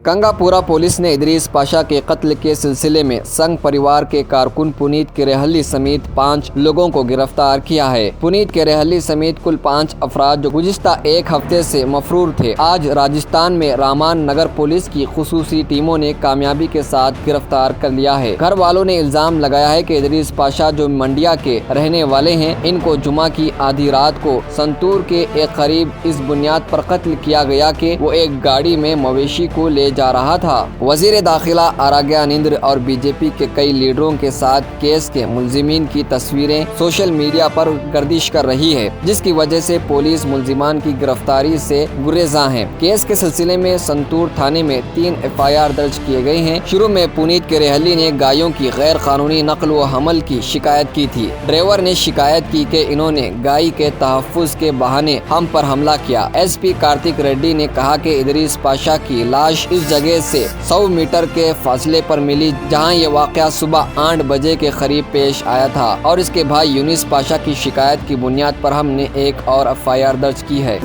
کنگاپورہ police نے ادریس پاشا کے قتل کے سلسلے میں سنگ پریوار کے کارکن پونیت کیریہلّی سمیت 5 لوگوں کو گرفتار کیا ہے۔ پونیت کیریہلّی سمیت کل 5 افراد جو گزشتہ ایک ہفتے سے مفرور تھے، آج راجستھان میں رامان نگر پولیس کی خصوصی ٹیموں نے کامیابی کے ساتھ گرفتار کر لیا ہے۔ گھر والوں نے الزام لگایا ہے کہ ادریس پاشا جو منڈیا کے رہنے والے ہیں، ان کو جمعہ کی آدھی رات کو سنتور کے ایک قریب اس بنیاد پر قتل کیا گیا کہ وہ ایک گاڑی میں مویشی کو لے جا رہا تھا۔ وزیر داخلہ آراگیانندر اور بی جے پی کے کئی لیڈروں کے ساتھ کیس کے ملزمین کی تصویریں سوشل میڈیا پر گردش کر رہی ہے، جس کی وجہ سے پولیس ملزمان کی گرفتاری سے گریزاں ہے۔ کیس کے سلسلے میں سنتور تھانے میں 3 FIR درج کیے گئے ہیں۔ شروع میں پونیت کیریہلّی نے گایوں کی غیر قانونی نقل و حمل کی شکایت کی تھی۔ ڈرائیور نے شکایت کی کہ انہوں نے گائے کے تحفظ کے بہانے ہم پر حملہ کیا۔ SP کارتک ریڈی نے کہا کہ ادریس پاشا کی لاش اس جگہ سے 100 میٹر کے فاصلے پر ملی جہاں یہ واقعہ صبح 8 بجے کے قریب پیش آیا تھا، اور اس کے بھائی یونس پاشا کی شکایت کی بنیاد پر ہم نے ایک اور FIR درج کی ہے۔